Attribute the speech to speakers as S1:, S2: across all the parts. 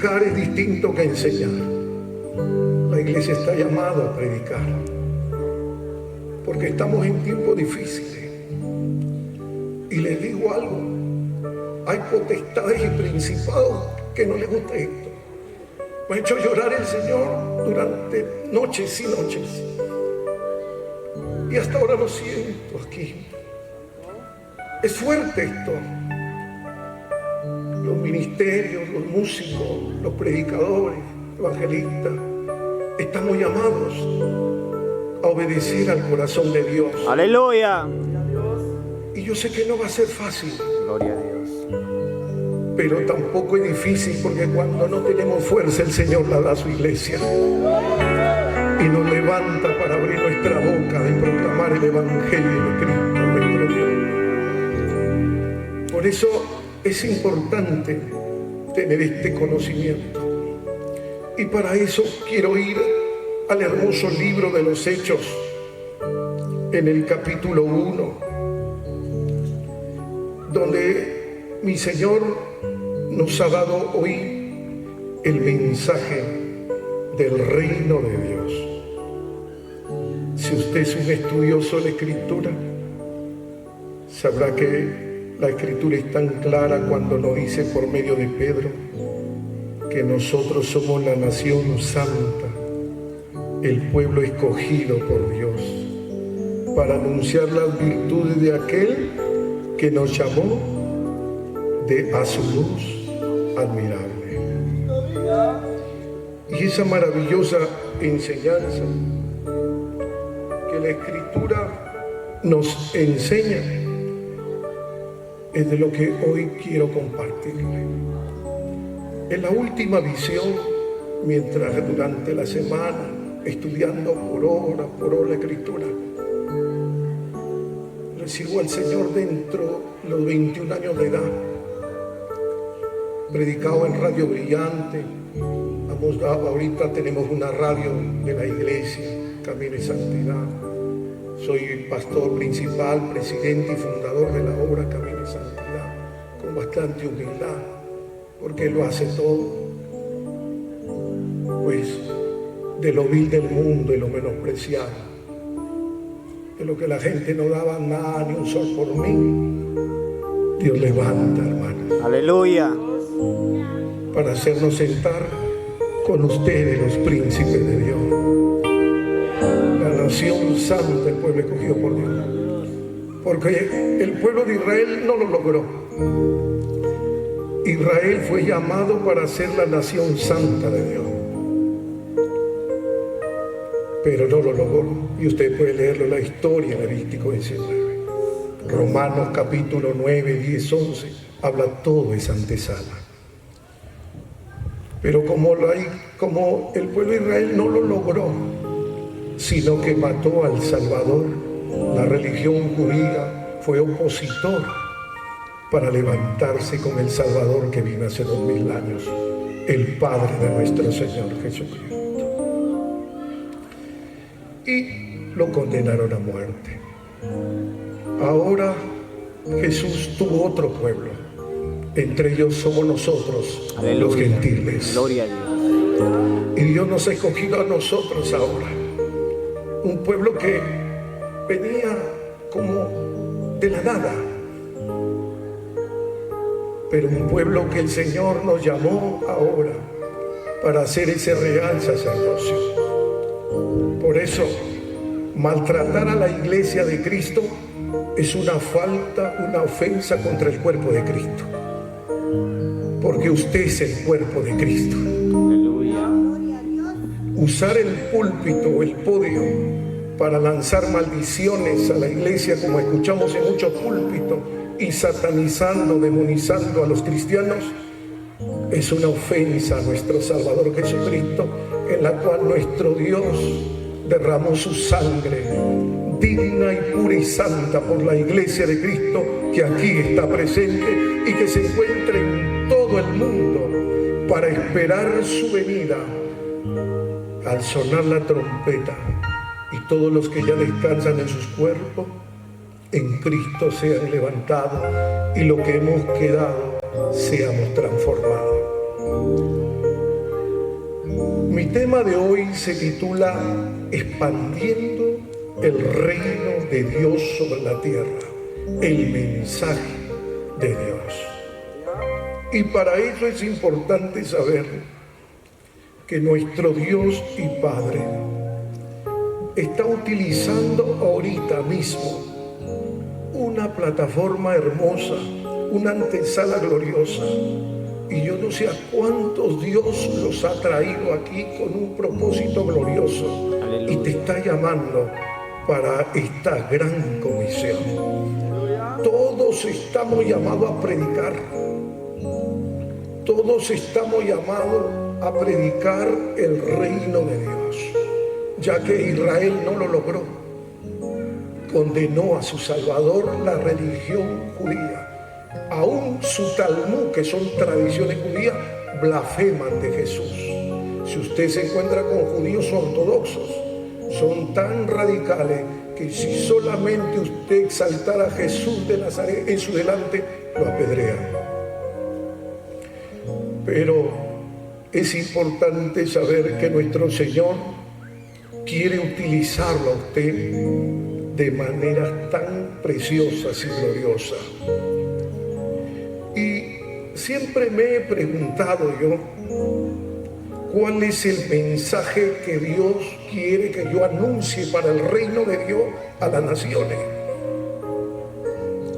S1: predicar es distinto que enseñar. La iglesia está llamada a predicar, porque estamos en tiempos difíciles. Y les digo algo, hay potestades y principados que no les gusta esto. Me ha hecho llorar el Señor durante noches y noches. Y hasta ahora lo siento aquí. Es fuerte esto. Los ministerios, los músicos, los predicadores, evangelistas, estamos llamados a obedecer al corazón de Dios.
S2: ¡Aleluya!
S1: Y yo sé que no va a ser fácil.
S2: Gloria a Dios.
S1: Pero tampoco es difícil, porque cuando no tenemos fuerza, el Señor la da a su iglesia. Y nos levanta para abrir nuestra boca y proclamar el Evangelio de Cristo, nuestro Dios. Por eso es importante tener este conocimiento. Y para eso quiero ir al hermoso libro de los Hechos, en el capítulo 1, donde mi Señor nos ha dado hoy el mensaje del reino de Dios. Si usted es un estudioso de la Escritura, sabrá que la Escritura es tan clara cuando nos dice por medio de Pedro que nosotros somos la nación santa, el pueblo escogido por Dios, para anunciar las virtudes de aquel que nos llamó a su luz admirable. Y esa maravillosa enseñanza que la Escritura nos enseña es de lo que hoy quiero compartirle. En la última visión, mientras durante la semana, estudiando por hora la Escritura, recibo al Señor dentro de los 21 años de edad, predicado en Radio Brillante. Ahorita tenemos una radio de la iglesia, Camino y Santidad. Soy pastor principal, presidente y fundador de la obra Camino y Santidad, con bastante humildad, porque Él lo hace todo. Pues de lo vil del mundo y lo menospreciado, de lo que la gente no daba nada ni un sol por mí, Dios levanta, hermanos.
S2: Aleluya.
S1: Para hacernos sentar con ustedes, los príncipes de Dios. La nación santa, el pueblo escogido por Dios. Porque el pueblo de Israel no lo logró. Israel fue llamado para ser la nación santa de Dios, pero no lo logró. Y usted puede leerlo en la historia, en Levítico 19. Romanos capítulo 9, 10, 11, habla todo esa antesala. Pero como el pueblo de Israel no lo logró, sino que mató al Salvador, la religión judía fue opositor para levantarse con el Salvador que vino hace 2000 años, el Padre de nuestro Señor Jesucristo. Y lo condenaron a muerte. Ahora Jesús tuvo otro pueblo. Entre ellos somos nosotros, aleluya, los gentiles.
S2: Gloria a Dios.
S1: Y Dios nos ha escogido a nosotros ahora. Un pueblo que venía como de la nada, pero un pueblo que el Señor nos llamó ahora para hacer ese real sacerdocio. Por eso, maltratar a la iglesia de Cristo es una falta, una ofensa contra el cuerpo de Cristo. Porque usted es el cuerpo de Cristo.
S2: Aleluya.
S1: Usar el púlpito o el podio para lanzar maldiciones a la iglesia, como escuchamos en muchos púlpitos, y satanizando, demonizando a los cristianos, es una ofensa a nuestro Salvador Jesucristo, en la cual nuestro Dios derramó su sangre digna y pura y santa por la iglesia de Cristo, que aquí está presente y que se encuentra en todo el mundo para esperar su venida. Al sonar la trompeta, y todos los que ya descansan en sus cuerpos en Cristo sean levantados, y lo que hemos quedado seamos transformados. Mi tema de hoy se titula Expandiendo el reino de Dios sobre la tierra, el mensaje de Dios. Y para eso es importante saber que nuestro Dios y Padre está utilizando ahorita mismo una plataforma hermosa, una antesala gloriosa. Y yo no sé a cuántos Dios los ha traído aquí con un propósito glorioso. Aleluya. Y te está llamando para esta gran comisión. Todos estamos llamados a predicar. Todos estamos llamados a predicar el reino de Dios, ya que Israel no lo logró. Condenó a su Salvador la religión judía. Aún su Talmud, que son tradiciones judías, blasfeman de Jesús. Si usted se encuentra con judíos ortodoxos, son tan radicales que si solamente usted exaltara a Jesús de Nazaret en su delante, lo apedrean. Pero es importante saber que nuestro Señor quiere utilizarlo a usted de maneras tan preciosas y gloriosas. Y siempre me he preguntado yo, ¿cuál es el mensaje que Dios quiere que yo anuncie para el reino de Dios a las naciones?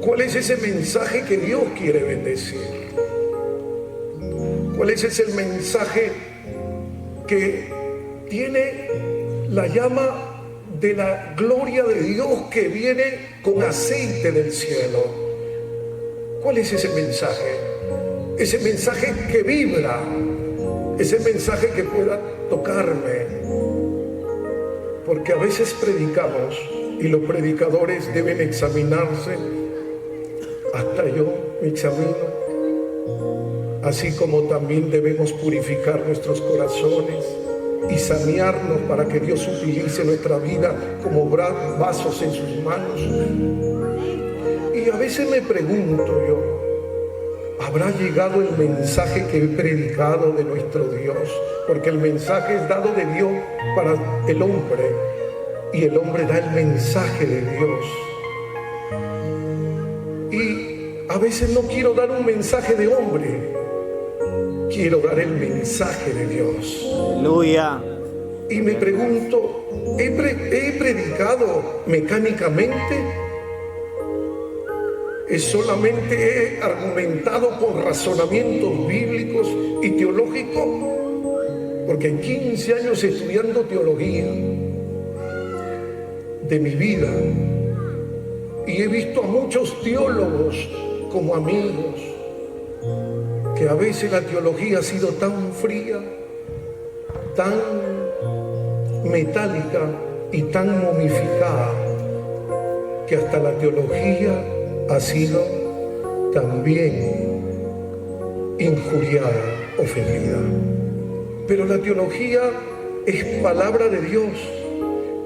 S1: ¿Cuál es ese mensaje que Dios quiere bendecir? ¿Cuál es ese mensaje que tiene la llama de la gloria de Dios que viene con aceite del cielo? ¿Cuál es ese mensaje? Ese mensaje que vibra, ese mensaje que pueda tocarme. Porque a veces predicamos y los predicadores deben examinarse. Hasta yo me examino. Así como también debemos purificar nuestros corazones y sanearnos para que Dios utilice nuestra vida como vasos en sus manos. Y a veces me pregunto yo, ¿habrá llegado el mensaje que he predicado de nuestro Dios? Porque el mensaje es dado de Dios para el hombre y el hombre da el mensaje de Dios. Y a veces no quiero dar un mensaje de hombre, quiero dar el mensaje de Dios.
S2: Aleluya.
S1: Y me pregunto, ¿he predicado mecánicamente? ¿Solamente he argumentado con razonamientos bíblicos y teológicos? Porque en 15 años estudiando teología de mi vida, y he visto a muchos teólogos como amigos, que a veces la teología ha sido tan fría, tan metálica y tan momificada, que hasta la teología ha sido también injuriada, ofendida. Pero la teología es palabra de Dios,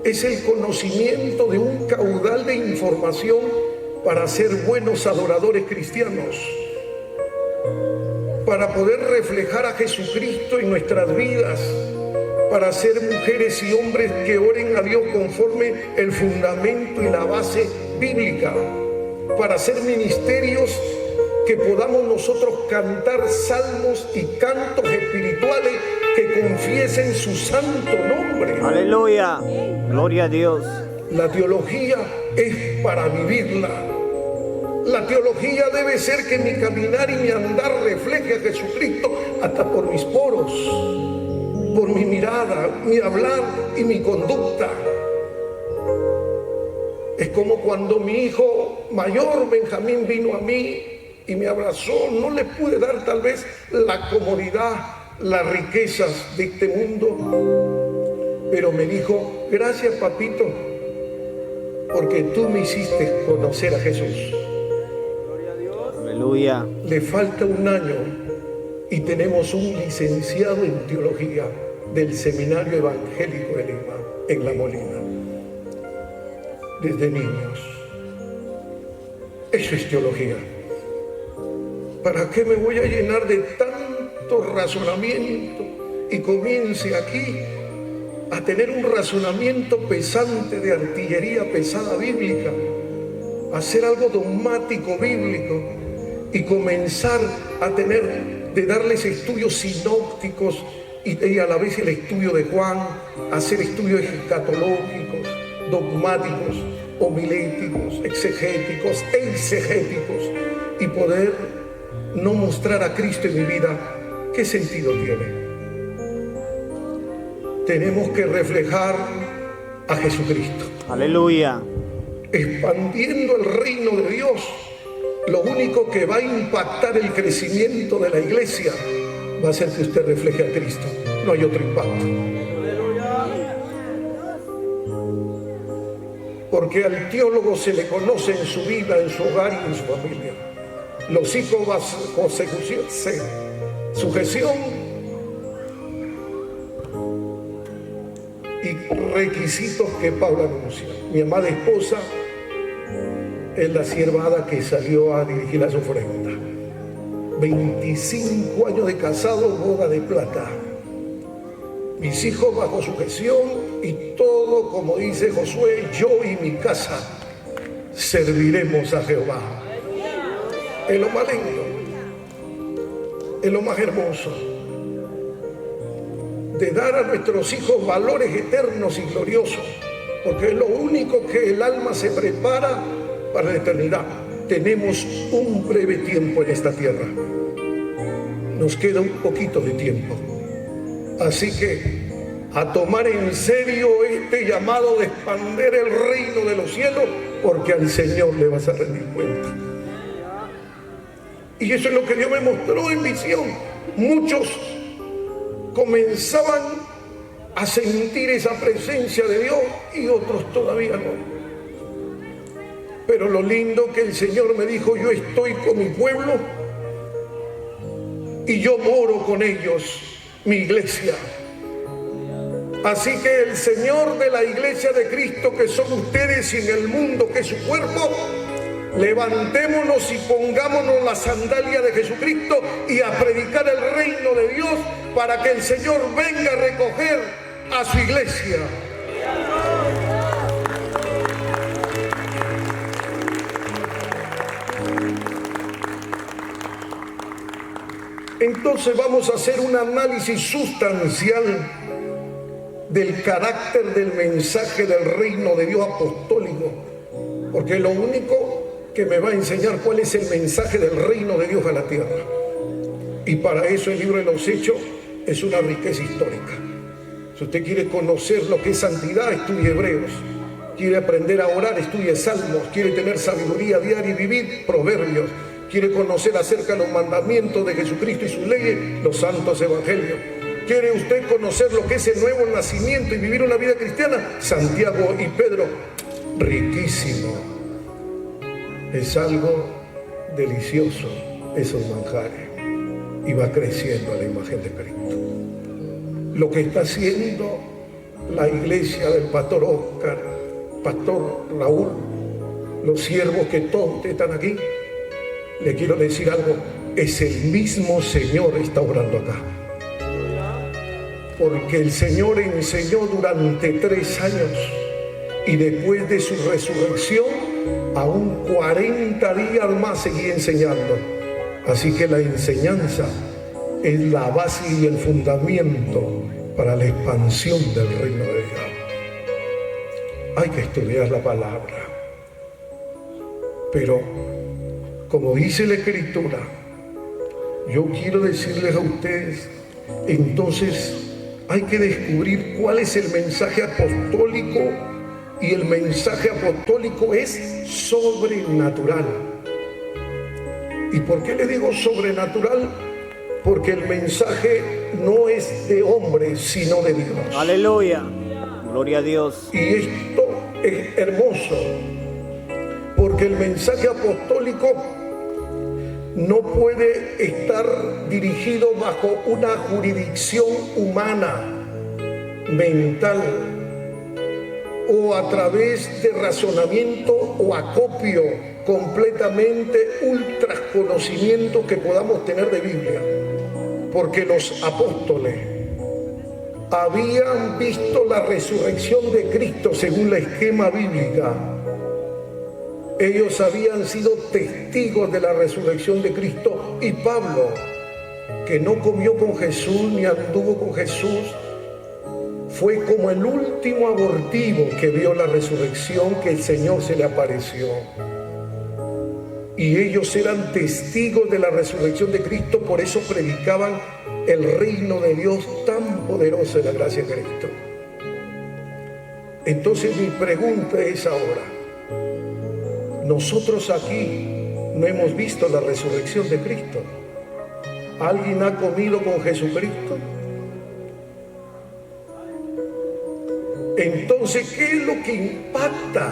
S1: es el conocimiento de un caudal de información para ser buenos adoradores cristianos, para poder reflejar a Jesucristo en nuestras vidas, para ser mujeres y hombres que oren a Dios conforme el fundamento y la base bíblica, para hacer ministerios que podamos nosotros cantar salmos y cantos espirituales que confiesen su santo nombre.
S2: Aleluya, gloria a Dios.
S1: La teología es para vivirla. La teología debe ser que mi caminar y mi andar refleje a Jesucristo hasta por mis poros, por mi mirada, mi hablar y mi conducta. Es como cuando mi hijo mayor, Benjamín, vino a mí y me abrazó. No le pude dar tal vez la comodidad, las riquezas de este mundo, pero me dijo, gracias papito, porque tú me hiciste conocer a Jesús.
S2: Aleluya.
S1: Le falta un año y tenemos un licenciado en teología del Seminario Evangélico de Lima, en La Molina. Desde niños. Eso es teología. ¿Para qué me voy a llenar de tanto razonamiento y comience aquí a tener un razonamiento pesante de artillería pesada bíblica, hacer algo dogmático bíblico y comenzar a de darles estudios sinópticos y a la vez el estudio de Juan, hacer estudios escatológicos, dogmáticos, homiléticos, exegéticos, eisegéticos, y poder no mostrar a Cristo en mi vida. ¿Qué sentido tiene? Tenemos que reflejar a Jesucristo.
S2: Aleluya.
S1: Expandiendo el reino de Dios, lo único que va a impactar el crecimiento de la iglesia va a ser que usted refleje a Cristo. No hay otro impacto. Porque al teólogo se le conoce en su vida, en su hogar y en su familia. Los hijos bajo sujeción y requisitos que Pablo anuncia. Mi amada esposa es la siervada que salió a dirigir las ofrendas. 25 años de casado, boda de plata. Mis hijos bajo sujeción y todo, como dice Josué, yo y mi casa serviremos a Jehová. Es lo más lindo, es lo más hermoso, de dar a nuestros hijos valores eternos y gloriosos, porque es lo único que el alma se prepara para la eternidad. Tenemos un breve tiempo en esta tierra, nos queda un poquito de tiempo, así que a tomar en serio este llamado de expandir el reino de los cielos, porque al Señor le vas a rendir cuenta. Y eso es lo que Dios me mostró en visión. Muchos comenzaban a sentir esa presencia de Dios y otros todavía no. Pero lo lindo que el Señor me dijo: yo estoy con mi pueblo y yo moro con ellos, mi iglesia. Así que el Señor de la iglesia de Cristo, que son ustedes, y en el mundo, que es su cuerpo, levantémonos y pongámonos la sandalia de Jesucristo y a predicar el reino de Dios, para que el Señor venga a recoger a su iglesia. Entonces vamos a hacer un análisis sustancial del carácter del mensaje del reino de Dios apostólico, porque lo único que me va a enseñar cuál es el mensaje del reino de Dios a la tierra. Y para eso el libro de los Hechos es una riqueza histórica. Si usted quiere conocer lo que es santidad, estudie Hebreos. Quiere aprender a orar, estudie Salmos. Quiere tener sabiduría diaria y vivir, Proverbios. Quiere conocer acerca de los mandamientos de Jesucristo y sus leyes, los santos evangelios. ¿Quiere usted conocer lo que es el nuevo nacimiento y vivir una vida cristiana? Santiago y Pedro. Riquísimo. Es algo delicioso esos manjares. Y va creciendo a la imagen de Cristo. Lo que está haciendo la iglesia del pastor Oscar, pastor Raúl, los siervos que todos están aquí, le quiero decir algo: es el mismo Señor está obrando acá. Porque el Señor enseñó durante 3 años y después de su resurrección aún 40 días más seguía enseñando. Así que la enseñanza es la base y el fundamento para la expansión del reino de Dios. Hay que estudiar la palabra, pero como dice la Escritura, yo quiero decirles a ustedes, entonces hay que descubrir cuál es el mensaje apostólico, y el mensaje apostólico es sobrenatural. ¿Y por qué le digo sobrenatural? Porque el mensaje no es de hombres, sino de Dios.
S2: Aleluya. Gloria a Dios.
S1: Y esto es hermoso, porque el mensaje apostólico no puede estar dirigido bajo una jurisdicción humana, mental, o a través de razonamiento o acopio completamente ultra conocimiento que podamos tener de Biblia. Porque los apóstoles habían visto la resurrección de Cristo según la esquema bíblica. Ellos habían sido testigos de la resurrección de Cristo. Y Pablo, que no comió con Jesús ni anduvo con Jesús, fue como el último abortivo que vio la resurrección, que el Señor se le apareció. Y ellos eran testigos de la resurrección de Cristo, por eso predicaban el reino de Dios tan poderoso de la gracia de Cristo. Entonces mi pregunta es ahora, nosotros aquí no hemos visto la resurrección de Cristo. ¿Alguien ha comido con Jesucristo? Entonces, ¿qué es lo que impacta?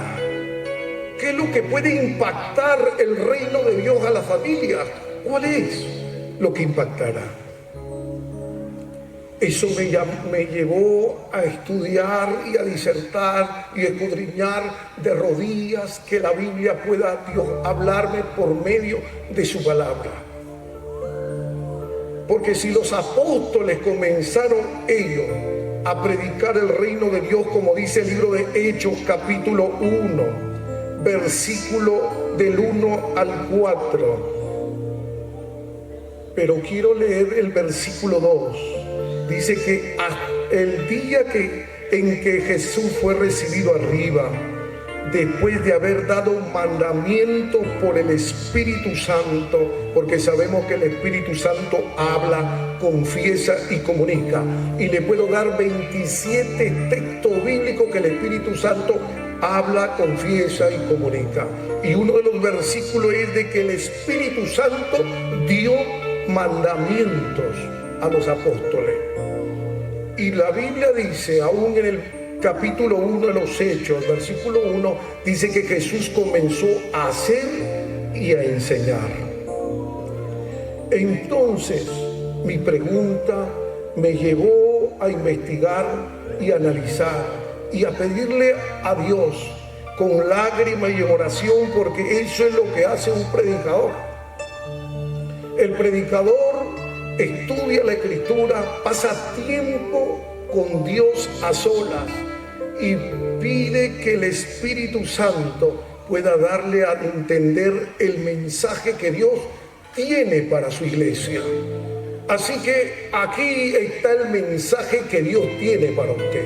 S1: ¿Qué es lo que puede impactar el reino de Dios a la familia? ¿Cuál es lo que impactará? Eso me llevó a estudiar y a disertar y a escudriñar de rodillas, que la Biblia pueda Dios hablarme por medio de su palabra. Porque si los apóstoles comenzaron ellos a predicar el reino de Dios, como dice el libro de Hechos capítulo 1, versículo del 1 al 4. Pero quiero leer el versículo 2. Dice que el día en que Jesús fue recibido arriba, después de haber dado mandamiento por el Espíritu Santo, porque sabemos que el Espíritu Santo habla, confiesa y comunica. Y le puedo dar 27 textos bíblicos que el Espíritu Santo habla, confiesa y comunica. Y uno de los versículos es de que el Espíritu Santo dio mandamientos a los apóstoles. Y la Biblia dice, aún en el capítulo 1 de los Hechos, versículo 1, dice que Jesús comenzó a hacer y a enseñar. Entonces, mi pregunta me llevó a investigar y analizar y a pedirle a Dios con lágrimas y oración, porque eso es lo que hace un predicador. El predicador estudia la Escritura, pasa tiempo con Dios a solas y pide que el Espíritu Santo pueda darle a entender el mensaje que Dios tiene para su iglesia. Así que aquí está el mensaje que Dios tiene para usted.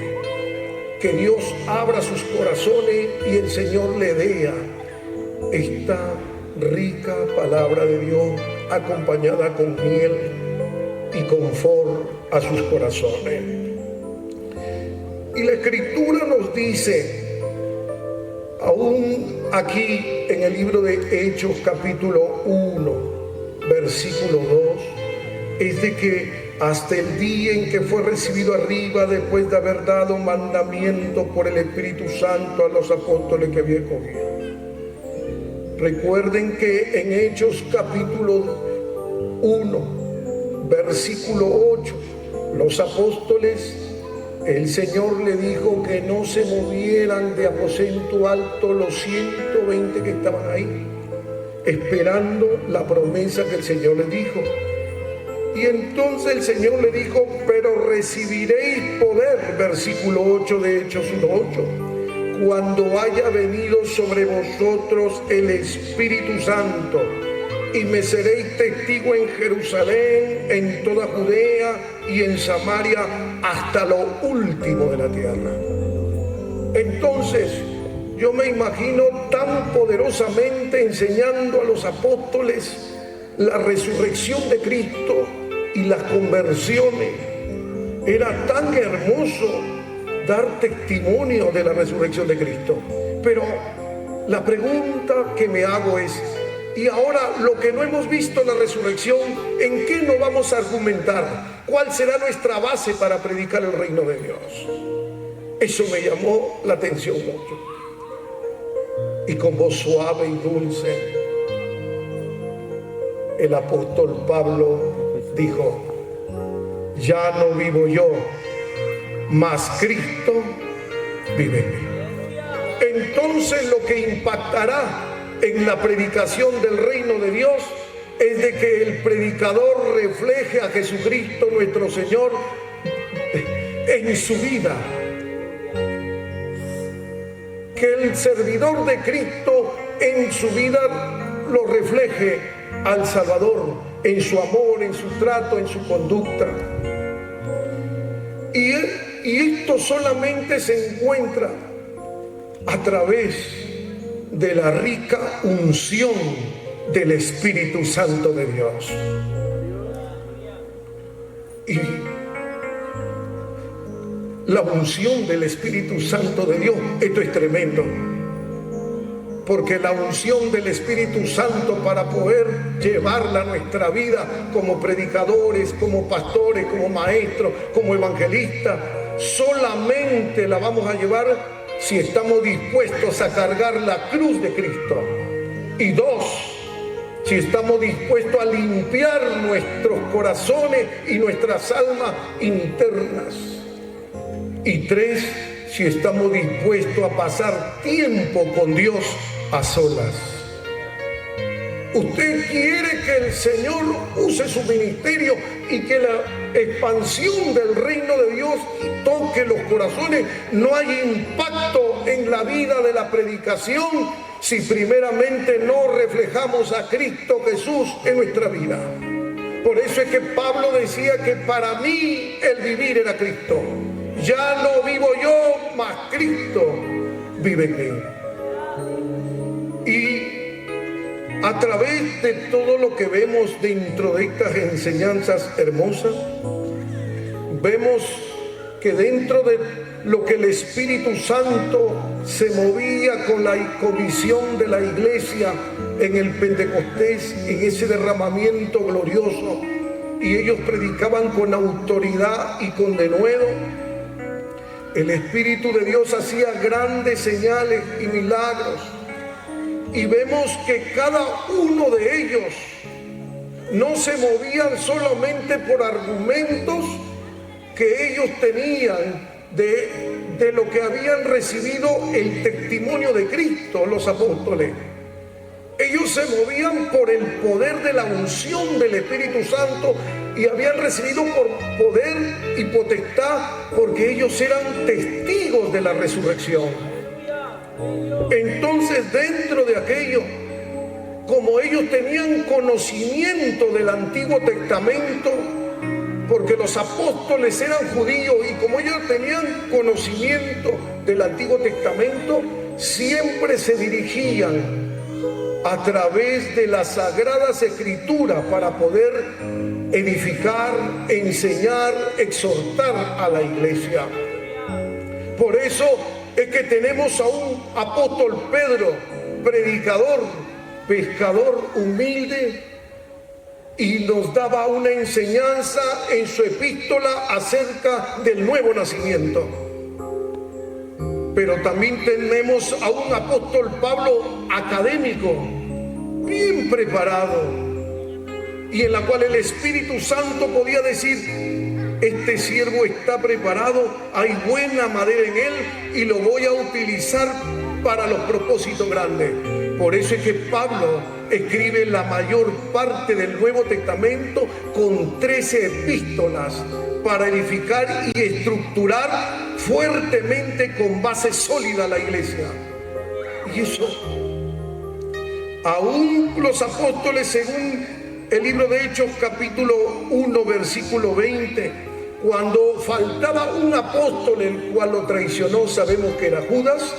S1: Que Dios abra sus corazones y el Señor le dé esta rica palabra de Dios, acompañada con miel y confort a sus corazones. Y la Escritura nos dice, aún aquí en el libro de Hechos capítulo 1, versículo 2, es de que hasta el día en que fue recibido arriba, después de haber dado mandamiento por el Espíritu Santo a los apóstoles que había escogido. Recuerden que en Hechos capítulo 1, versículo 8, los apóstoles, el Señor le dijo que no se movieran de aposento alto los 120 que estaban ahí, esperando la promesa que el Señor les dijo. Y entonces el Señor le dijo, pero recibiréis poder, versículo 8 de Hechos 1:8, cuando haya venido sobre vosotros el Espíritu Santo, y me seréis testigo en Jerusalén, en toda Judea y en Samaria, hasta lo último de la tierra. Entonces, yo me imagino tan poderosamente enseñando a los apóstoles la resurrección de Cristo y las conversiones. Era tan hermoso dar testimonio de la resurrección de Cristo. Pero la pregunta que me hago es, y ahora lo que no hemos visto en la resurrección, ¿en qué nos vamos a argumentar? ¿Cuál será nuestra base para predicar el reino de Dios? Eso me llamó la atención mucho. Y con voz suave y dulce, el apóstol Pablo dijo, ya no vivo yo, mas Cristo vive en mí. Entonces lo que impactará en la predicación del reino de Dios es de que el predicador refleje a Jesucristo nuestro Señor en su vida. Que el servidor de Cristo en su vida lo refleje al Salvador, en su amor, en su trato, en su conducta. Y esto solamente se encuentra a través de la rica unción del Espíritu Santo de Dios. Y la unción del Espíritu Santo de Dios, esto es tremendo, porque la unción del Espíritu Santo para poder llevarla a nuestra vida como predicadores, como pastores, como maestros, como evangelistas, solamente la vamos a llevar si estamos dispuestos a cargar la cruz de Cristo. Y dos, si estamos dispuestos a limpiar nuestros corazones y nuestras almas internas. Y tres, si estamos dispuestos a pasar tiempo con Dios a solas. Usted quiere que el Señor use su ministerio y que la expansión del reino de Dios toque los corazones. No hay impacto en la vida de la predicación si primeramente no reflejamos a Cristo Jesús en nuestra vida. Por eso es que Pablo decía que para mí el vivir era Cristo. Ya no vivo yo, mas Cristo vive en mí. Y a través de todo lo que vemos dentro de estas enseñanzas hermosas, vemos que dentro de lo que el Espíritu Santo se movía con la comisión de la iglesia en el Pentecostés, en ese derramamiento glorioso, y ellos predicaban con autoridad y con denuedo, el Espíritu de Dios hacía grandes señales y milagros. Y vemos que cada uno de ellos no se movían solamente por argumentos que ellos tenían de lo que habían recibido el testimonio de Cristo, los apóstoles. Ellos se movían por el poder de la unción del Espíritu Santo y habían recibido por poder y potestad porque ellos eran testigos de la resurrección. Entonces, dentro de aquello, como ellos tenían conocimiento del Antiguo Testamento, porque los apóstoles eran judíos y como ellos tenían conocimiento del Antiguo Testamento, siempre se dirigían a través de las Sagradas Escrituras para poder edificar, enseñar, exhortar a la iglesia. Por eso es que tenemos a un apóstol Pedro, predicador, pescador humilde, y nos daba una enseñanza en su epístola acerca del nuevo nacimiento. Pero también tenemos a un apóstol Pablo académico, bien preparado, y en la cual el Espíritu Santo podía decir: este siervo está preparado, hay buena madera en él y lo voy a utilizar para los propósitos grandes. Por eso es que Pablo escribe la mayor parte del Nuevo Testamento con 13 epístolas para edificar y estructurar fuertemente con base sólida la iglesia. Y eso, aún los apóstoles, según el libro de Hechos capítulo 1 versículo 20, cuando faltaba un apóstol el cual lo traicionó, sabemos que era Judas,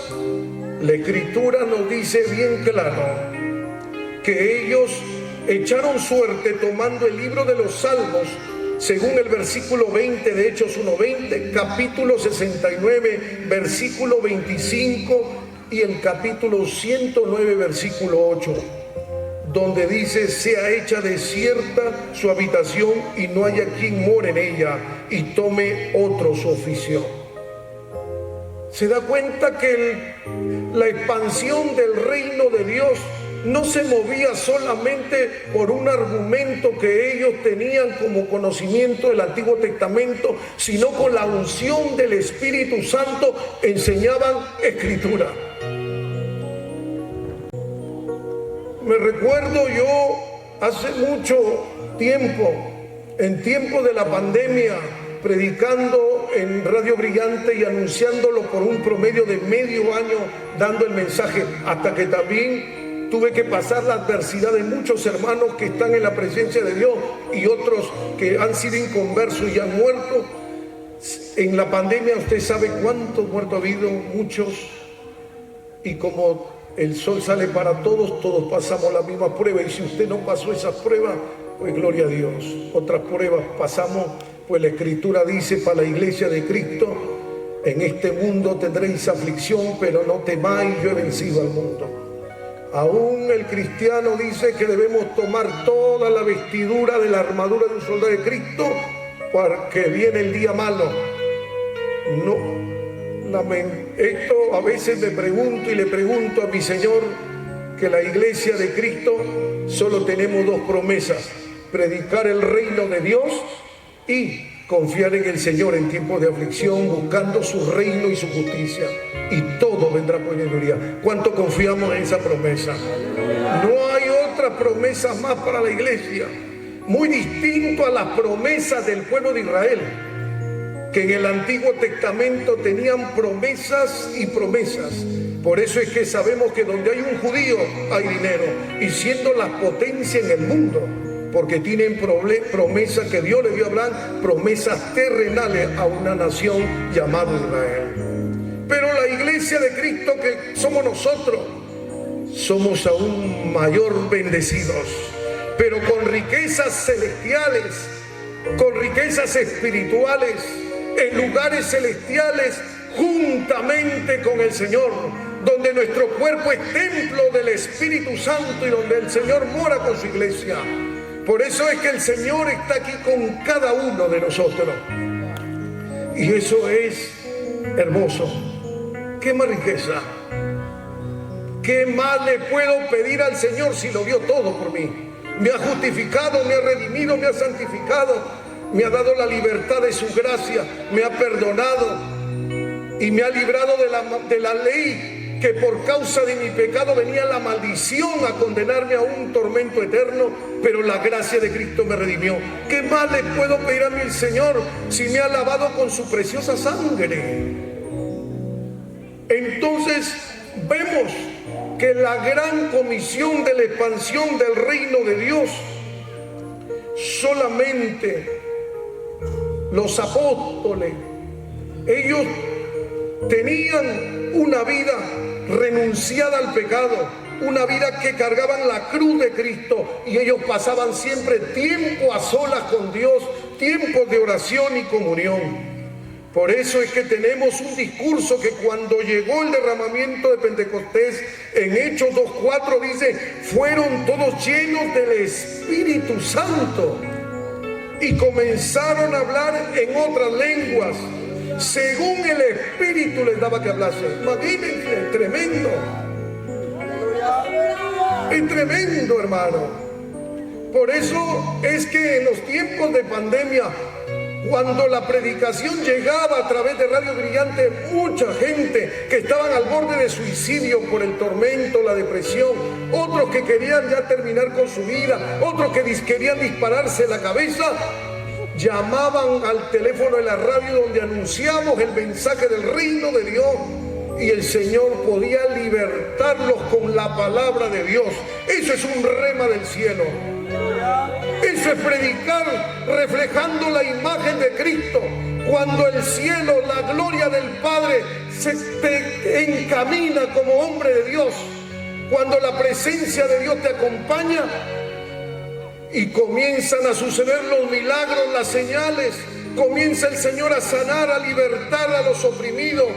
S1: la Escritura nos dice bien claro que ellos echaron suerte tomando el libro de los Salmos, según el versículo 20 de Hechos 1:20, capítulo 69, versículo 25 y el capítulo 109, versículo 8, donde dice: sea hecha desierta su habitación y no haya quien more en ella y tome otro su oficio. Se da cuenta que la expansión del reino de Dios no se movía solamente por un argumento que ellos tenían como conocimiento del Antiguo Testamento, sino con la unción del Espíritu Santo enseñaban Escritura. Me recuerdo yo hace mucho tiempo, en tiempo de la pandemia, predicando en Radio Brillante y anunciándolo por un promedio de medio año, dando el mensaje, hasta que también tuve que pasar la adversidad de muchos hermanos que están en la presencia de Dios y otros que han sido inconversos y han muerto. En la pandemia usted sabe cuántos muertos ha habido, muchos, y como el sol sale para todos, todos pasamos la misma prueba, y si usted no pasó esas pruebas, pues gloria a Dios. Otras pruebas pasamos, pues la Escritura dice para la iglesia de Cristo: en este mundo tendréis aflicción, pero no temáis, yo he vencido al mundo. Aún el cristiano dice que debemos tomar toda la vestidura de la armadura de un soldado de Cristo, porque viene el día malo. Esto a veces me pregunto y le pregunto a mi Señor, que la iglesia de Cristo solo tenemos dos promesas: predicar el reino de Dios y confiar en el Señor en tiempos de aflicción, buscando su reino y su justicia, y todo vendrá por añadidura. ¿Cuánto confiamos en esa promesa? No hay otra promesa más para la iglesia, muy distinto a las promesas del pueblo de Israel, que en el Antiguo Testamento tenían promesas y promesas. Por eso es que sabemos que donde hay un judío hay dinero, y siendo la potencia en el mundo, porque tienen promesas que Dios le dio a Abraham, promesas terrenales a una nación llamada Israel. Pero la iglesia de Cristo, que somos nosotros, somos aún mayor bendecidos, pero con riquezas celestiales, con riquezas espirituales, en lugares celestiales, juntamente con el Señor, donde nuestro cuerpo es templo del Espíritu Santo y donde el Señor mora con su iglesia. Por eso es que el Señor está aquí con cada uno de nosotros, y eso es hermoso. ¿Qué más riqueza? ¿Qué más le puedo pedir al Señor si lo dio todo por mí? Me ha justificado, me ha redimido, me ha santificado, me ha dado la libertad de su gracia, me ha perdonado y me ha librado de la ley, que por causa de mi pecado venía la maldición a condenarme a un tormento eterno, pero la gracia de Cristo me redimió. ¿Qué más le puedo pedir a mi Señor si me ha lavado con su preciosa sangre? Entonces vemos que la gran comisión de la expansión del reino de Dios, solamente los apóstoles, ellos tenían una vida renunciada al pecado, una vida que cargaban la cruz de Cristo, y ellos pasaban siempre tiempo a solas con Dios, tiempos de oración y comunión. Por eso es que tenemos un discurso que cuando llegó el derramamiento de Pentecostés, en Hechos 2:4 dice: fueron todos llenos del Espíritu Santo y comenzaron a hablar en otras lenguas, según el Espíritu les daba que hablase. Imagínense, tremendo. Es tremendo, hermano. Por eso es que en los tiempos de pandemia, cuando la predicación llegaba a través de Radio Brillante, mucha gente que estaban al borde de suicidio por el tormento, la depresión, otros que querían ya terminar con su vida, otros que querían dispararse la cabeza, llamaban al teléfono de la radio donde anunciamos el mensaje del reino de Dios, y el Señor podía libertarlos con la palabra de Dios. Eso es un rema del cielo. Eso es predicar reflejando la imagen de Cristo. Cuando el cielo, la gloria del Padre se te encamina como hombre de Dios, cuando la presencia de Dios te acompaña y comienzan a suceder los milagros, las señales, comienza el Señor a sanar, a libertar a los oprimidos,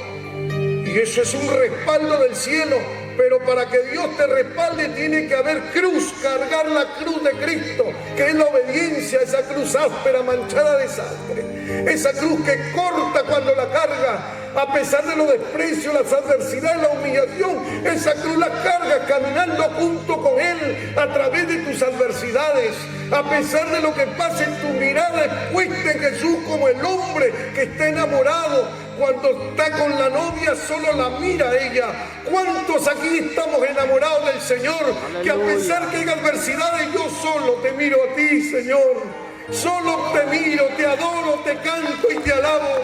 S1: y eso es un respaldo del cielo. Pero para que Dios te respalde tiene que haber cruz, cargar la cruz de Cristo, que es la obediencia, esa cruz áspera, manchada de sangre, esa cruz que corta cuando la carga, a pesar de los desprecios, las adversidades, la humillación, esa cruz la cargas caminando junto con Él a través de tus adversidades. A pesar de lo que pase, en tu mirada es puesta en Jesús, como el hombre que está enamorado, cuando está con la novia solo la mira a ella. ¿Cuántos aquí estamos enamorados del Señor? Aleluya. Que a pesar que hay adversidades, yo solo te miro a ti, Señor. Solo te miro, te adoro, te canto y te alabo.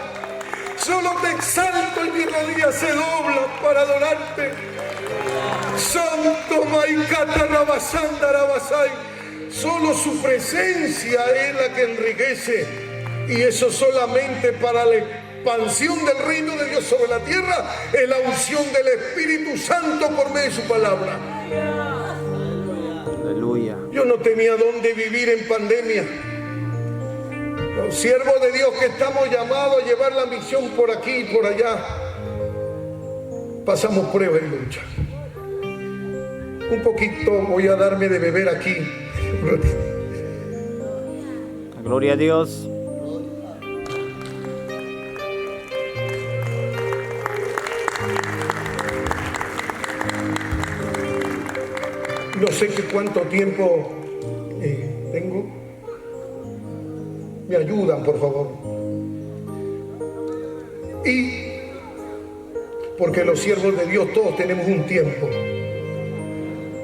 S1: solo te exalto y mi rodilla se dobla para adorarte. Santo Maikata Rabasanda Rabasai. Solo su presencia es la que enriquece, y eso solamente para la expansión del reino de Dios sobre la tierra es la unción del Espíritu Santo por medio de su palabra.
S2: Aleluya.
S1: Yo no tenía dónde vivir en pandemia. Los siervos de Dios que estamos llamados a llevar la misión por aquí y por allá, pasamos pruebas y lucha. Un poquito voy a darme de beber aquí.
S2: Gloria a Dios.
S1: No sé qué cuánto tiempo tengo. Me ayudan, por favor. Y porque los siervos de Dios todos tenemos un tiempo.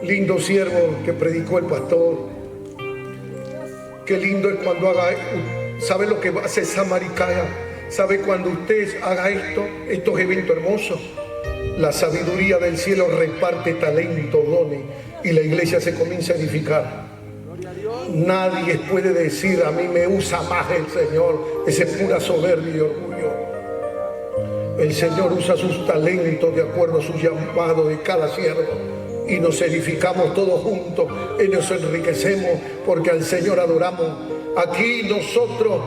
S1: Lindo siervo que predicó el pastor. Qué lindo es cuando haga, ¿sabe lo que hace Samaricaya? ¿Sabe cuando usted haga estos eventos hermosos? La sabiduría del cielo reparte talento, dones, y la iglesia se comienza a edificar. Nadie puede decir, a mí me usa más el Señor. Esa es pura soberbia y orgullo. El Señor usa sus talentos de acuerdo a su llamado de cada siervo. Y nos edificamos todos juntos y nos enriquecemos porque al Señor adoramos. Aquí nosotros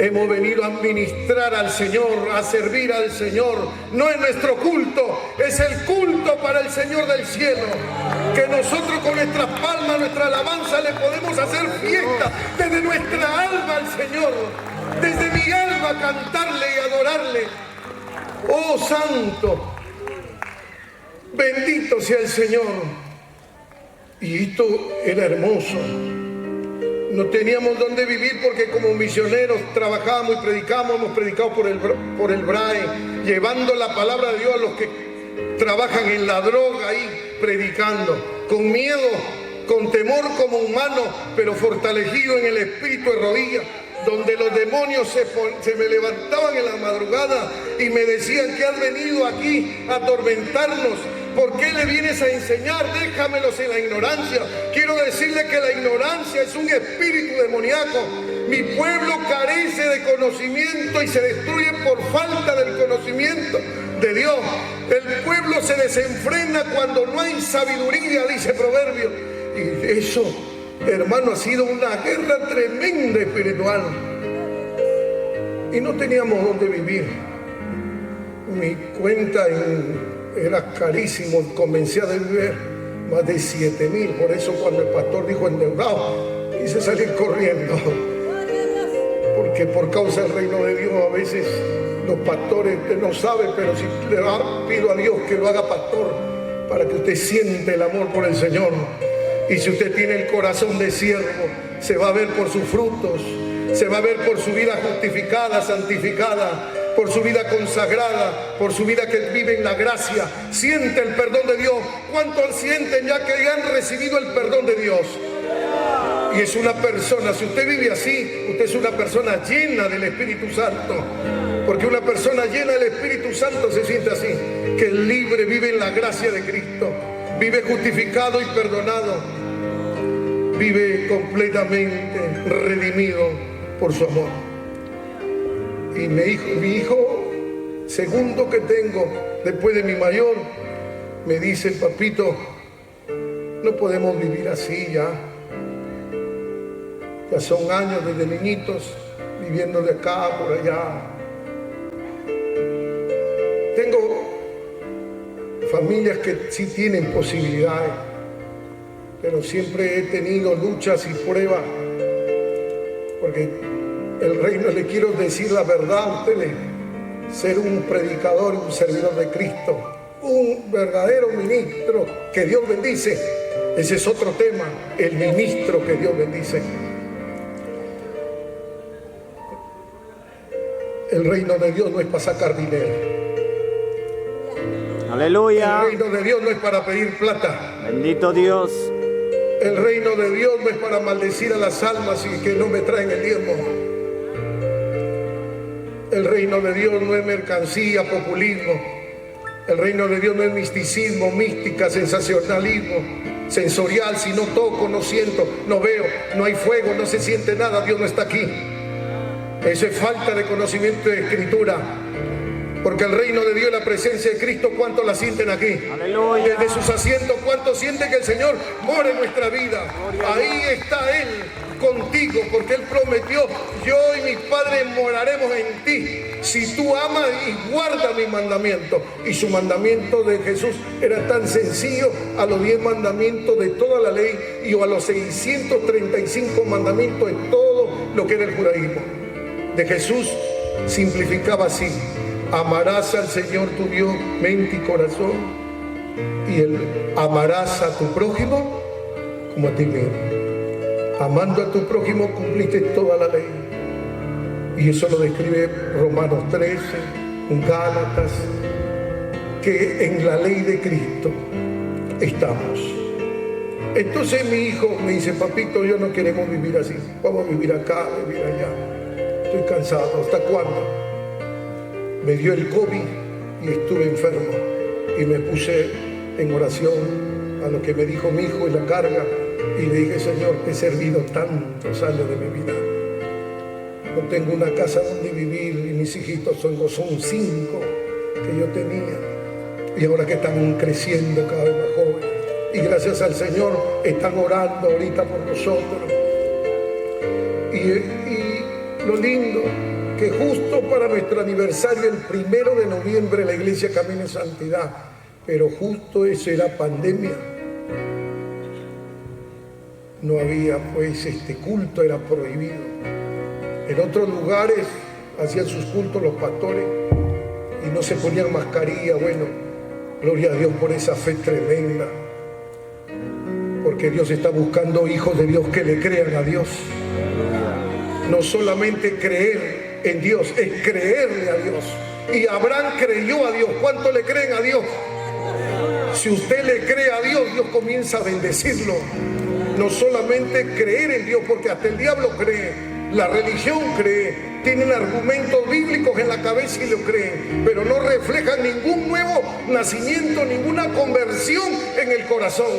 S1: hemos venido a ministrar al Señor, a servir al Señor. No es nuestro culto, es el culto para el Señor del cielo. Que nosotros con nuestras palmas, nuestra alabanza le podemos hacer fiesta desde nuestra alma al Señor. Desde mi alma cantarle y adorarle. Oh Santo, bendito sea el Señor. Y esto era hermoso. No teníamos dónde vivir porque como misioneros trabajábamos y predicábamos. Hemos predicado por el BRAE, llevando la palabra de Dios a los que trabajan en la droga ahí, predicando, con miedo, con temor como humano, pero fortalecido en el espíritu de rodillas, donde los demonios se me levantaban en la madrugada y me decían que has venido aquí a atormentarnos. ¿Por qué le vienes a enseñar? Déjamelos en la ignorancia. Quiero decirle que la ignorancia es un espíritu demoníaco. Mi pueblo carece de conocimiento y se destruye por falta del conocimiento de Dios. El pueblo se desenfrena cuando no hay sabiduría, dice Proverbio. Y eso, hermano, ha sido una guerra tremenda espiritual. Y no teníamos dónde vivir. Mi cuenta era carísimo, comencé a deber más de 7,000. Por eso cuando el pastor dijo endeudado, quise salir corriendo. Porque por causa del reino de Dios a veces los pastores, usted no sabe, pero si le pido a Dios que lo haga pastor para que usted siente el amor por el Señor. Y si usted tiene el corazón de siervo, se va a ver por sus frutos, se va a ver por su vida justificada, santificada, por su vida consagrada, por su vida que vive en la gracia. Siente el perdón de Dios. ¿Cuántos sienten ya que han recibido el perdón de Dios? Y es una persona, si usted vive así, usted es una persona llena del Espíritu Santo. Porque una persona llena del Espíritu Santo se siente así, que es libre, vive en la gracia de Cristo, vive justificado y perdonado, vive completamente redimido por su amor. Y mi hijo segundo que tengo, después de mi mayor, me dice: papito, no podemos vivir así ya. Ya son años desde niñitos, viviendo de acá por allá. Tengo familias que sí tienen posibilidades, pero siempre he tenido luchas y pruebas, porque el reino, le quiero decir la verdad a ustedes, ser un predicador, un servidor de Cristo, un verdadero ministro que Dios bendice. Ese es otro tema, el ministro que Dios bendice. El reino de Dios no es para sacar dinero.
S2: Aleluya.
S1: El reino de Dios no es para pedir plata.
S2: Bendito Dios.
S1: El reino de Dios no es para maldecir a las almas y que no me traen el diezmo. El reino de Dios no es mercancía, populismo. El reino de Dios no es misticismo, mística, sensacionalismo, sensorial. Si no toco, no siento, no veo, no hay fuego, no se siente nada, Dios no está aquí. Eso es falta de conocimiento de Escritura. Porque el reino de Dios, la presencia de Cristo, ¿cuántos la sienten aquí?
S2: Aleluya.
S1: Desde sus asientos, ¿cuántos sienten que el Señor mora en nuestra vida? Ahí está Él contigo, porque Él prometió: yo y mi Padre moraremos en ti, si tú amas y guardas mi mandamiento. Y su mandamiento de Jesús era tan sencillo, a los 10 mandamientos de toda la ley y a los 635 mandamientos de todo lo que era el judaísmo. De Jesús simplificaba así: amarás al Señor tu Dios, mente y corazón, y Él amarás a tu prójimo como a ti mismo. Amando a tu prójimo cumpliste toda la ley. Y eso lo describe Romanos 13, Gálatas, que en la ley de Cristo estamos. Entonces mi hijo me dice: papito, yo no queremos vivir así, vamos a vivir acá, vivir allá. Estoy cansado. ¿Hasta cuándo? Me dio el COVID y estuve enfermo y me puse en oración a lo que me dijo mi hijo en la carga y le dije: Señor, te he servido tantos años de mi vida, no tengo una casa donde vivir y mis hijitos son 5 que yo tenía, y ahora que están creciendo cada vez más jóvenes y gracias al Señor están orando ahorita por nosotros. Y lo lindo, que justo para nuestro aniversario, el 1 de noviembre, la iglesia camina en santidad, pero justo eso era pandemia. No había, pues, culto era prohibido. En otros lugares hacían sus cultos los pastores y no se ponían mascarilla. Bueno, gloria a Dios por esa fe tremenda, porque Dios está buscando hijos de Dios que le crean a Dios. No solamente creer en Dios, es creerle a Dios. Y Abraham creyó a Dios. ¿Cuánto le creen a Dios? Si usted le cree a Dios, Dios comienza a bendecirlo. No solamente creer en Dios, porque hasta el diablo cree, la religión cree, tienen argumentos bíblicos en la cabeza y lo creen, pero no reflejan ningún nuevo nacimiento, ninguna conversión en el corazón.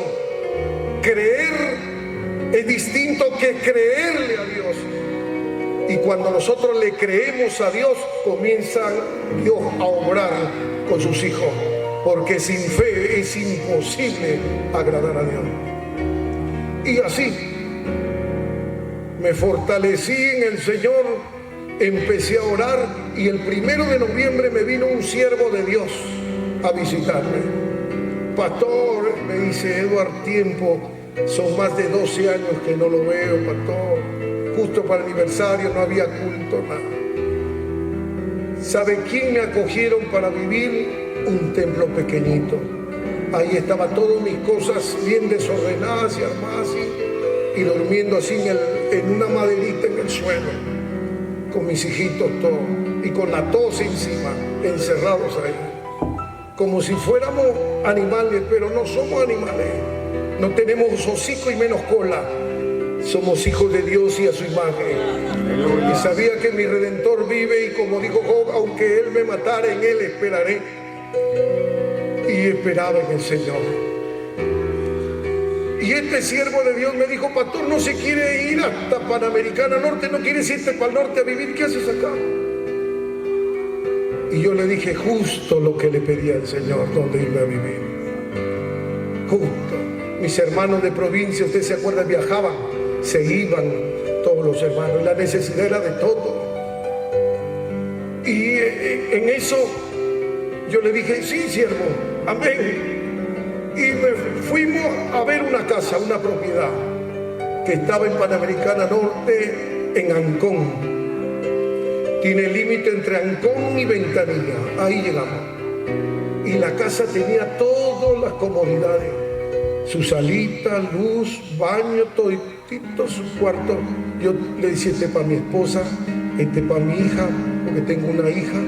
S1: Creer es distinto que creerle a Dios. Y cuando nosotros le creemos a Dios, comienza Dios a obrar con sus hijos, porque sin fe es imposible agradar a Dios. Y así me fortalecí en el Señor, empecé a orar, y el 1 de noviembre me vino un siervo de Dios a visitarme. Pastor, me dice: Eduardo, tiempo, son más de 12 años que no lo veo, pastor. Justo para el aniversario no había culto, nada. ¿Sabe quién me acogieron para vivir? Un templo pequeñito. Ahí estaban todas mis cosas bien desordenadas y armadas y durmiendo así en una maderita en el suelo, con mis hijitos todos y con la tos encima, encerrados ahí, como si fuéramos animales, pero no somos animales. No tenemos hocico y menos cola. Somos hijos de Dios y a su imagen. Y sabía que mi Redentor vive, y como dijo Job: aunque Él me matara, en Él esperaré. Y esperaba en el Señor. Y este siervo de Dios me dijo: pastor, ¿no se quiere ir hasta Panamericana Norte? ¿No quieres irte para el norte a vivir? ¿Qué haces acá? Y yo le dije justo lo que le pedía al Señor: ¿dónde irme a vivir? Justo. Mis hermanos de provincia, usted se acuerda, viajaban, se iban todos los hermanos, y la necesidad era de todo. Y en eso yo le dije: sí, siervo, amén. Y fuimos a ver una casa, una propiedad que estaba en Panamericana Norte, en Ancón. Tiene límite entre Ancón y Ventanilla. Ahí llegamos. Y la casa tenía todas las comodidades: su salita, luz, baño, toditito su cuarto. Yo le decía: este para mi esposa, este para mi hija, porque tengo una hija.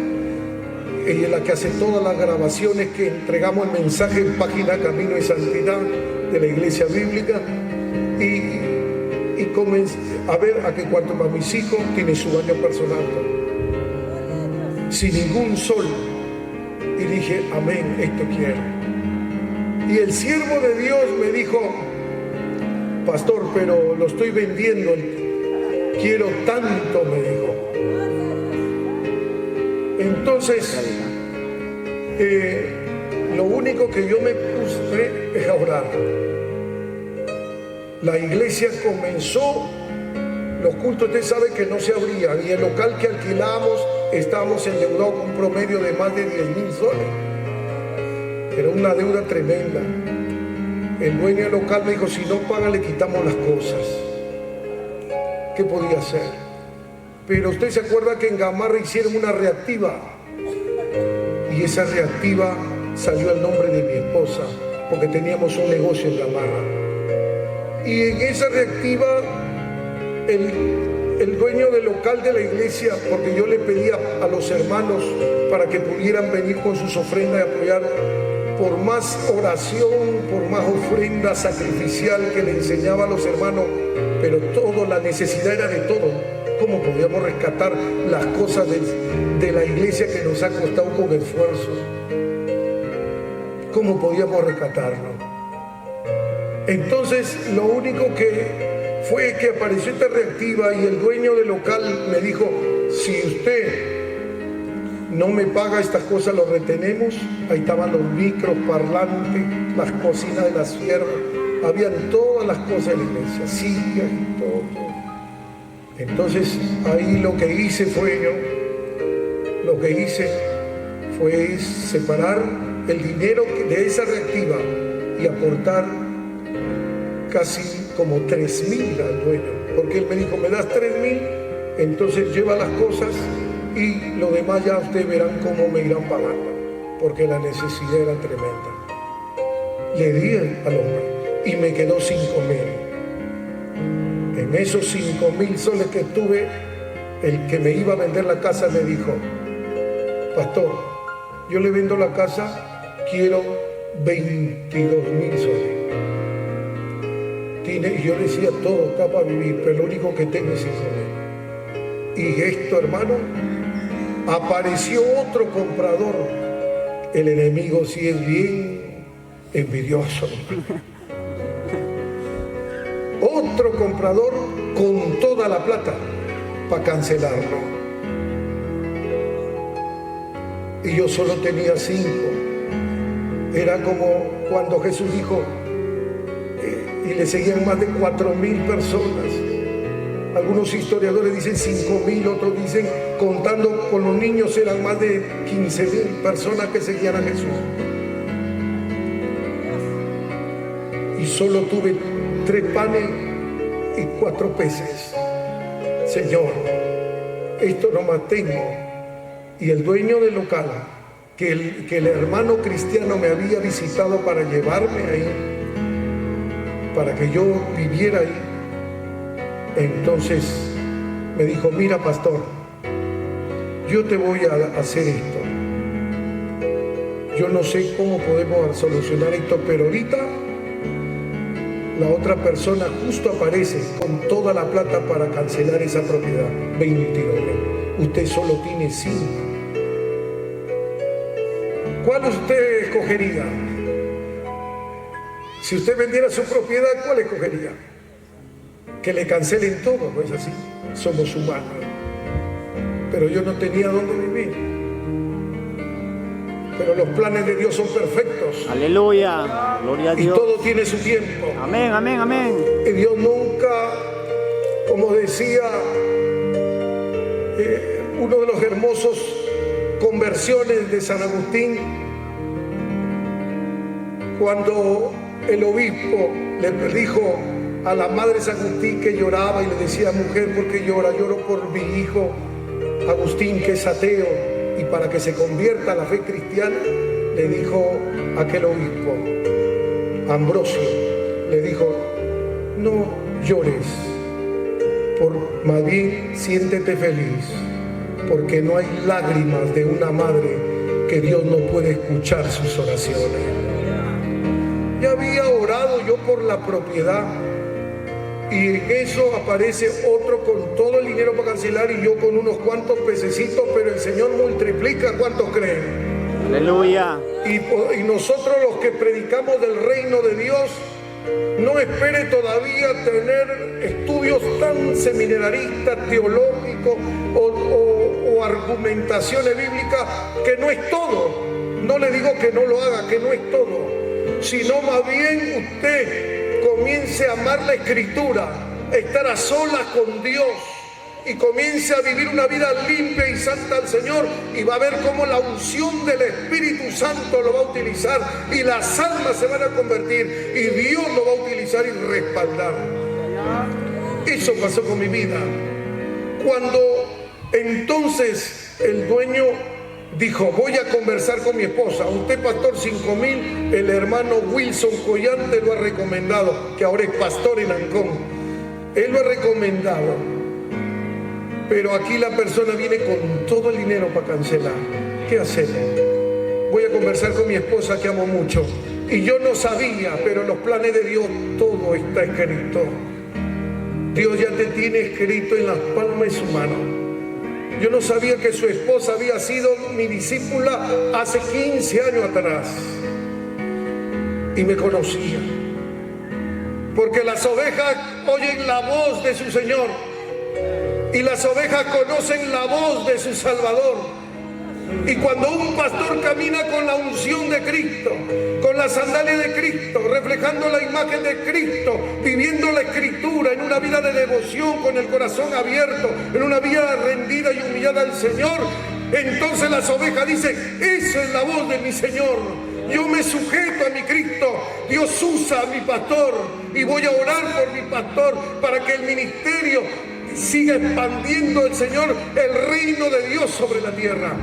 S1: Ella es la que hace todas las grabaciones que entregamos el mensaje en página Camino y Santidad de la Iglesia Bíblica. Y comencé a ver a qué cuarto para mis hijos, tiene su baño personal. sin ningún sol. Y dije, amén, esto quiero. Y el siervo de Dios me dijo, pastor, pero lo estoy vendiendo, quiero tanto, me dijo. Entonces, lo único que yo me puse es a orar. La iglesia comenzó, los cultos, usted sabe que no se abrían, y el local que alquilamos estábamos endeudados con un promedio de más de 10,000 soles. Era una deuda tremenda. El dueño del local me dijo, si no paga le quitamos las cosas. ¿Qué podía hacer? Pero usted se acuerda que en Gamarra hicieron una reactiva, y esa reactiva salió al nombre de mi esposa, porque teníamos un negocio en Gamarra. Y en esa reactiva el dueño del local de la iglesia, porque yo le pedía a los hermanos para que pudieran venir con sus ofrendas y apoyar, por más oración, por más ofrenda sacrificial que le enseñaba a los hermanos, pero todo, la necesidad era de todo. ¿Cómo podíamos rescatar las cosas de la iglesia que nos ha costado con esfuerzo? ¿Cómo podíamos rescatarlo? Entonces, lo único que fue que apareció esta reactiva, y el dueño del local me dijo, si usted no me paga estas cosas, lo retenemos. Ahí estaban los micros, parlantes, las cocinas de las siervas, habían todas las cosas de la iglesia, sillas y todo. Entonces ahí lo que hice fue separar el dinero de esa reactiva y aportar casi como 3,000 al dueño, porque él me dijo, me das 3,000, entonces lleva las cosas y lo demás ya ustedes verán cómo me irán pagando, porque la necesidad era tremenda. Le di al hombre y me quedó 5,000. En esos 5,000 soles que tuve, el que me iba a vender la casa me dijo, pastor, yo le vendo la casa, quiero 22,000 soles. Y yo le decía, todo está para vivir, pero lo único que tengo es 5,000. Y esto, hermano, apareció otro comprador. El enemigo sí es bien envidioso. Otro comprador con toda la plata para cancelarlo. Y yo solo tenía 5. Era como cuando Jesús dijo, y le seguían más de 4,000 personas. Algunos historiadores dicen 5,000, otros dicen, contando con los niños, eran más de 15,000 personas que seguían a Jesús. Y solo tuve 3 panes y 4 peces. Señor, esto nomás tengo. Y el dueño del local, que el hermano cristiano me había visitado para llevarme ahí, para que yo viviera ahí, entonces me dijo, mira pastor, yo te voy a hacer esto. Yo no sé cómo podemos solucionar esto, pero ahorita la otra persona justo aparece con toda la plata para cancelar esa propiedad, 22,000. Usted solo tiene 5. ¿Cuál usted escogería? Si usted vendiera su propiedad, ¿cuál escogería? Que le cancelen todo, ¿no es así? Somos humanos. Pero yo no tenía dónde vivir. Pero los planes de Dios son perfectos.
S2: Aleluya. Gloria a Dios.
S1: Y todo tiene su tiempo.
S2: Amén, amén, amén.
S1: Y Dios nunca, como decía uno de los hermosos conversiones de San Agustín, cuando el obispo le dijo a la madre San Agustín que lloraba y le decía, mujer, ¿por qué llora? Lloro por mi hijo Agustín, que es ateo, y para que se convierta a la fe cristiana. Le dijo aquel obispo, Ambrosio, le dijo, no llores, más bien siéntete feliz, porque no hay lágrimas de una madre que Dios no puede escuchar sus oraciones. Ya había orado yo por la propiedad, y en eso aparece otro con todo el dinero para cancelar, y yo con unos cuantos pececitos pero el Señor multiplica. ¿Cuántos creen?
S2: Aleluya.
S1: Y nosotros los que predicamos del reino de Dios, no espere todavía tener estudios tan seminaristas, teológicos o argumentaciones bíblicas, que no es todo. No le digo que no lo haga, que no es todo, sino más bien usted comience a amar la Escritura, estar a solas con Dios y comience a vivir una vida limpia y santa al Señor, y va a ver cómo la unción del Espíritu Santo lo va a utilizar y las almas se van a convertir y Dios lo va a utilizar y respaldar. Eso pasó con mi vida. Cuando entonces el dueño dijo: voy a conversar con mi esposa. Usted, pastor, 5.000, el hermano Wilson Collante lo ha recomendado, que ahora es pastor en Ancón. Él lo ha recomendado. Pero aquí la persona viene con todo el dinero para cancelar. ¿Qué hacemos? Voy a conversar con mi esposa, que amo mucho. Y yo no sabía, pero en los planes de Dios todo está escrito. Dios ya te tiene escrito en las palmas de su mano. Yo no sabía que su esposa había sido mi discípula hace 15 años atrás. Y me conocía. Porque las ovejas oyen la voz de su Señor. Y las ovejas conocen la voz de su Salvador. Y cuando un pastor camina con la unción de Cristo, con la sandalia de Cristo, reflejando la imagen de Cristo, viviendo la Escritura en una vida de devoción, con el corazón abierto, en una vida rendida y humillada al Señor, entonces las ovejas dicen: esa es la voz de mi Señor. Yo me sujeto a mi Cristo. Dios usa a mi pastor y voy a orar por mi pastor para que el ministerio siga expandiendo el Señor, el reino de Dios sobre la tierra.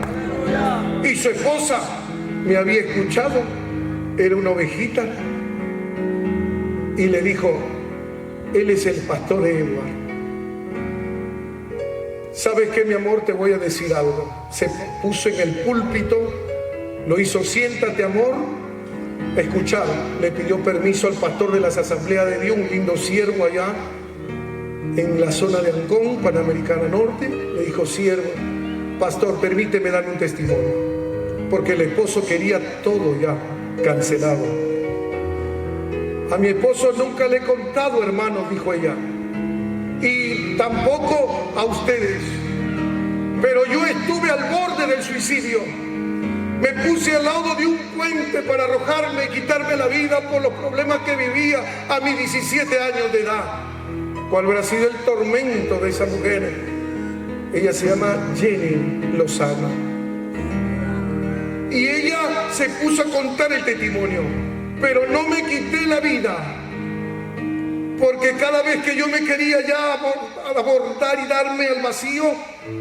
S1: Y su esposa me había escuchado, era una ovejita, y le dijo: él es el pastor Edward. ¿Sabes qué, mi amor? Te voy a decir algo. Se puso en el púlpito, lo hizo: siéntate, amor. Escuchar, le pidió permiso al pastor de las Asambleas de Dios, un lindo siervo allá en la zona de Ancón, Panamericana Norte. Le dijo: siervo, pastor, permíteme dar un testimonio, porque el esposo quería todo ya cancelado. A mi esposo nunca le he contado, hermanos, dijo ella, y tampoco a ustedes, pero yo estuve al borde del suicidio. Me puse al lado de un puente para arrojarme y quitarme la vida por los problemas que vivía a mis 17 años de edad. ¿Cuál habrá sido el tormento de esa mujer? Ella se llama Jenny Lozano. Y ella se puso a contar el testimonio. Pero no me quité la vida, porque cada vez que yo me quería ya abortar y darme al vacío,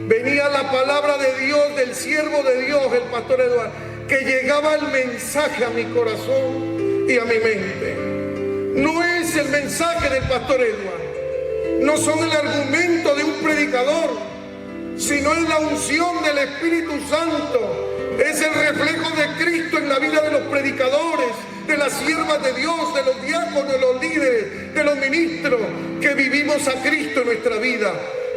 S1: venía la palabra de Dios, del siervo de Dios, el pastor Eduardo, que llegaba el mensaje a mi corazón y a mi mente. No es el mensaje del pastor Eduardo, no son el argumento de un predicador, sino es la unción del Espíritu Santo. Es el reflejo de Cristo en la vida de los predicadores, de las siervas de Dios, de los diáconos, de los líderes, de los ministros, que vivimos a Cristo en nuestra vida,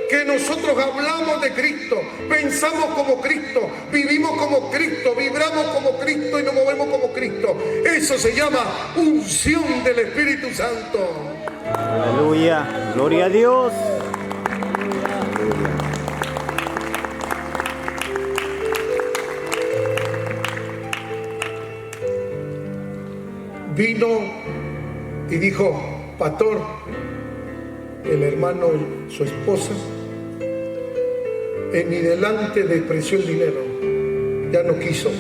S1: que nosotros hablamos de Cristo, pensamos como Cristo, vivimos como Cristo, vibramos como Cristo y nos movemos como Cristo. Eso se llama unción del Espíritu Santo.
S2: Aleluya, gloria a Dios.
S1: Vino y dijo: pastor, el hermano, su esposa, en mi delante despreció el dinero, ya no quiso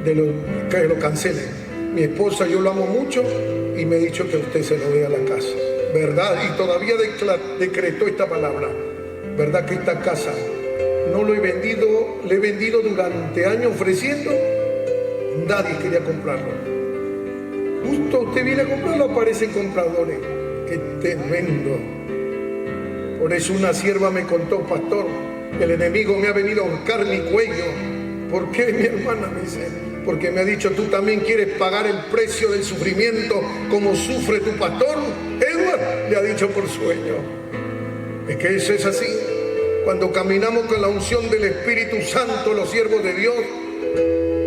S1: que lo cancelen. Mi esposa, yo lo amo mucho y me ha dicho que usted se lo dé a la casa, ¿verdad? Y todavía decretó esta palabra: ¿verdad que esta casa no lo he vendido? Le he vendido durante años ofreciendo, nadie quería comprarlo. Justo usted viene a comprarlo, aparecen compradores. ¡Qué tremendo! Por eso una sierva me contó: pastor, el enemigo me ha venido a ahorcar mi cuello. ¿Por qué, mi hermana? Me dice: porque me ha dicho: tú también quieres pagar el precio del sufrimiento como sufre tu pastor. Edward le ha dicho por sueño. Es que eso es así. Cuando caminamos con la unción del Espíritu Santo, los siervos de Dios,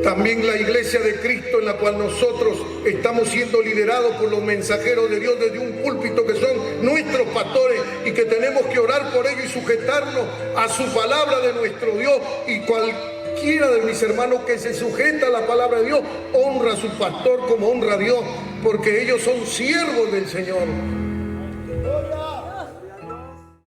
S1: también la iglesia de Cristo en la cual nosotros estamos siendo liderados por los mensajeros de Dios desde un púlpito que son nuestros pastores y que tenemos que orar por ellos y sujetarnos a su palabra de nuestro Dios. Y cualquiera de mis hermanos que se sujeta a la palabra de Dios honra a su pastor como honra a Dios, porque ellos son siervos del Señor.